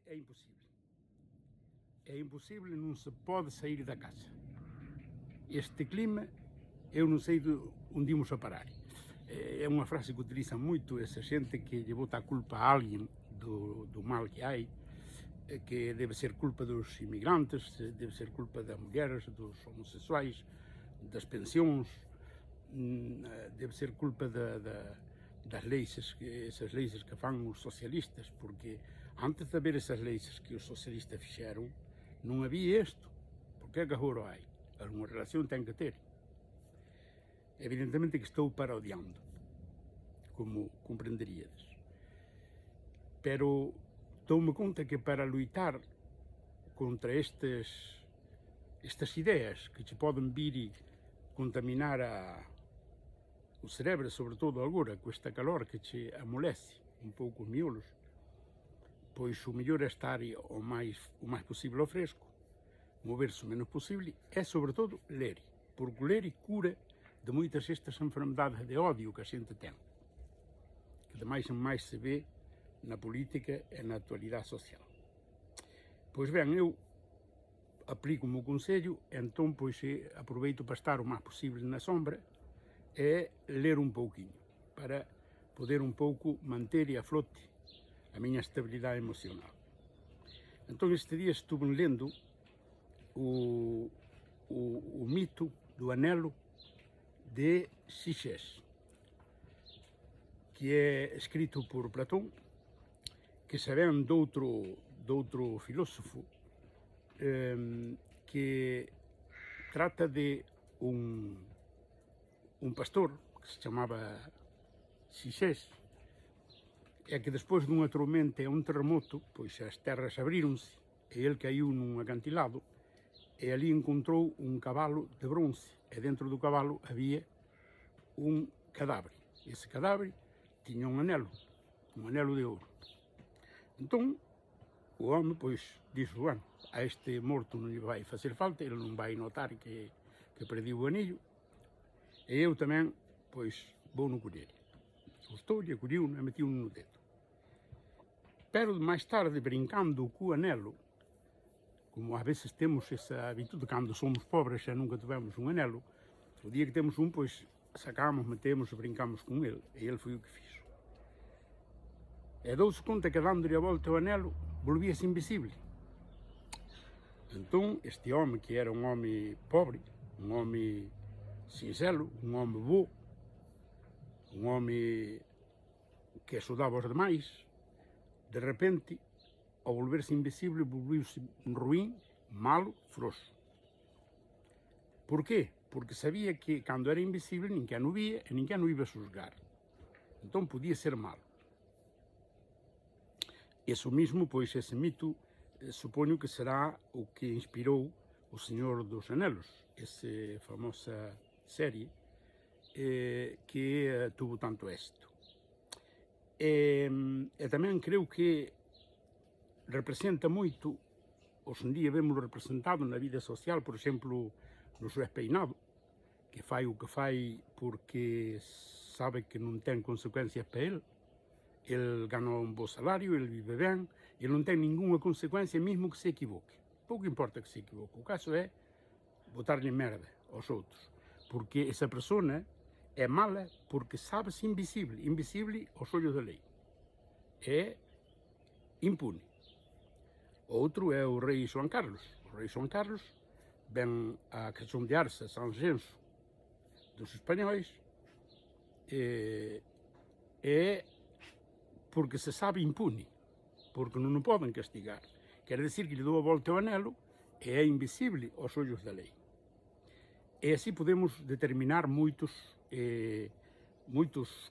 é impossível. É impossível, não se pode sair da casa. Este clima, eu não sei de onde íamos a parar. É uma frase que utiliza muito essa gente que lhe bota a culpa a alguém do mal que há, que deve ser culpa dos imigrantes, deve ser culpa das mulheres, dos homossexuais, das pensões, deve ser culpa das leis, essas leis que fazem os socialistas, porque antes de haver essas leis que os socialistas fizeram, não havia isto. Porque é que agora há? Alguma relação tem que ter. Evidentemente que estou parodiando, como compreenderíades. Pero dou-me conta que para lutar contra estas ideias que te podem vir e contaminar o cérebro, sobretudo agora, com esta calor que te amolece um pouco os miolos, pois o melhor é estar o mais possível ao fresco, mover-se o menos possível, é sobretudo ler, porque ler cura de muitas destas enfermidades de ódio que a gente tem, que de mais em mais se vê na política e na atualidade social. Pois bem, eu aplico o meu conselho, então pois aproveito para estar o mais possível na sombra e ler um pouquinho, para poder um pouco manter e a flote a minha estabilidade emocional. Então este dia estive lendo o mito do anelo de Sichés, que é escrito por Platón, que se vem de outro filósofo, que trata de um pastor que se chamava Sichés, e que despois dunha tormenta e un terremoto, pois as terras abrironse e ele caiu num acantilado e ali encontrou un cabalo de bronce e dentro do cabalo había un cadáver. Ese cadáver tiña un anelo de ouro. Entón, o home, pois, dixo, bueno, a este morto non lle vai facer falta, ele non vai notar que perdiu o anillo, e eu tamén, pois, vou no coller. Gostou-lhe, colliu-no e metiu-no no dedo. Pero, máis tarde, brincando co anelo, como ás veces temos esa habitude, cando somos pobres e nunca tivemos un anelo, o día que temos un, pois, sacamos, metemos e brincamos con ele, e ele foi o que fixo. E dou-se conta que dando-lhe a volta ao anelo, volvía-se invisible. Entón, este home, que era un home pobre, un home sincero, un home bo, un home que axudaba os demais, de repente, ao volverse invisible, volviuse ruín, malo, frouxo. Por qué? Porque sabía que, cando era invisible, ninguén o vía e ninguén o iba a xuzgar. Entón, podía ser malo. Eso mismo, pois, ese mito, supoño que será o que inspirou O Señor dos Anelos, esa famosa serie que tuvo tanto éxito. E tamén creo que representa moito, hoxe en día vemos representado na vida social, por exemplo, no Xuez Peinado, que fai o que fai porque sabe que non ten consecuencias para ele gana un bo salario, ele vive ben, ele non ten ninguna consecuencia, mesmo que se equivoque. Pouco importa que se equivoque, o caso é botarlle merda aos outros, porque esa persona é mala porque sabe-se invisible aos ollos da lei. É impune. Outro é o rei Xoán Carlos. O rei Xoán Carlos ven a cachondearse a Sanxenxo dos españois e porque se sabe impune, porque non o poden castigar. Quer decir que lle dou a volta ao anelo e é invisible aos ollos da lei. E así podemos determinar moitos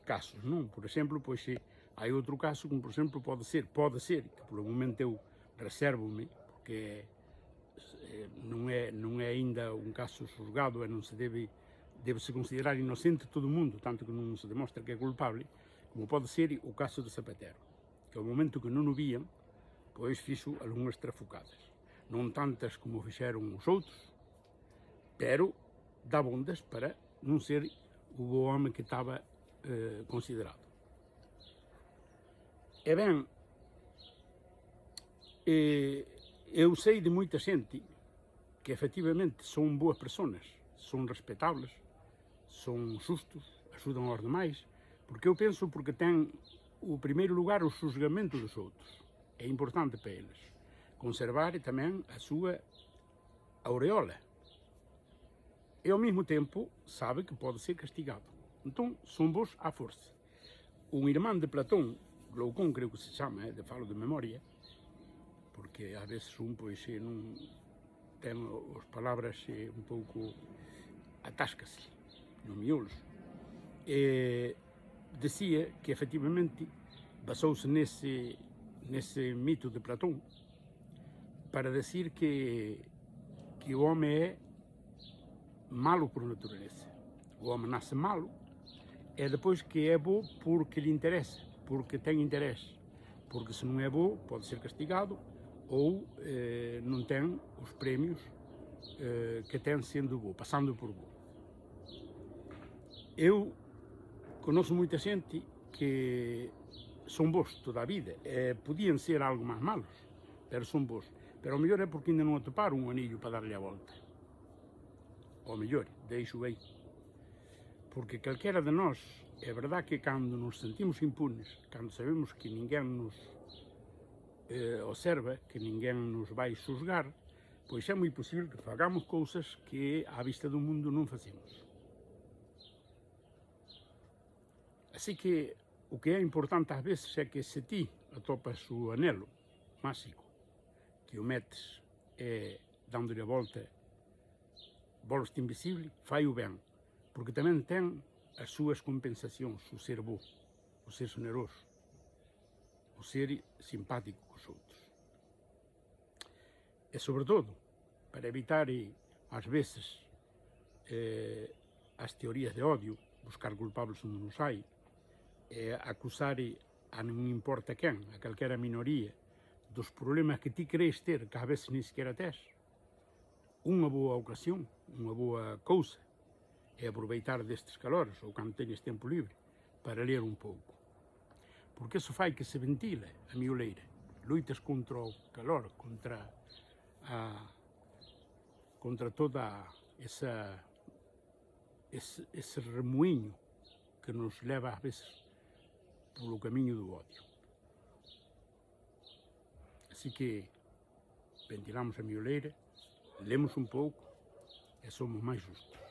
casos, non? Por exemplo, pois hai outro caso, como por exemplo pode ser, que polo momento eu resérvome, porque non é aínda un caso xulgado e non se debe-se considerar inocente todo o mundo, tanto que non se demostra que é culpable, como pode ser o caso de Zapatero, que ao momento que non o vían, pois fixo algunhas trafucadas. Non tantas como fixeron os outros, pero daba ondas para non ser o bo home que estaba considerado. E ben, Eu sei de moita xente que efectivamente son boas persoas, son respetables, son justos, axudan aos demais, porque eu penso porque ten o primeiro lugar o xuzgamento dos outros. É importante para eles conservar tamén a súa aureola. E ao mesmo tempo sabe que pode ser castigado. Entón, son bons á forza. Un irmán de Platón, Glaucón creo que se chama, de falo de memoria, porque ás veces un pois non ten as palabras un pouco atáscase no miolos. Decía que efectivamente basouse nese mito de Platón para decir que o home é malo por natureza. O home nasce malo e depois que é bo porque lhe interesa, porque ten interés, porque se non é bo pode ser castigado ou non ten os premios que ten sendo bo, pasando por bo. Eu conozo moita xente que son bons toda a vida, podían ser algo máis malos, pero son bons. Pero ao mellor é porque ainda non atoparon un anillo para darlle a volta. Ao mellor, deixo aí. Porque calquera de nós, é verdad que cando nos sentimos impunes, cando sabemos que ninguén nos observa, que ninguén nos vai xuzgar, pois é moi posible que fagamos cousas que á vista do mundo non facemos. Así que o que é importante ás veces é que se ti atopas o anelo máxico, que o metes dándole a volta, volveste invisible, fai o ben, porque tamén ten as súas compensacións, o ser bo, o ser generoso, o ser simpático cos outros. E, sobre todo, para evitar, ás veces, as teorías de odio, buscar culpables onde nos hai, acusar a non importa quen, a calquera minoría, dos problemas que ti crees ter, que ás veces ni sequera tes. Unha boa ocasión, unha boa cousa, é aproveitar destes calores, ou cando teñes tempo libre, para ler un pouco. Porque iso fai que se ventile a mioleira. Loitas contra o calor, contra toda ese remoinho que nos leva ás veces polo camiño do odio. Así que ventilamos a mioleira, lemos un pouco e somos máis justos.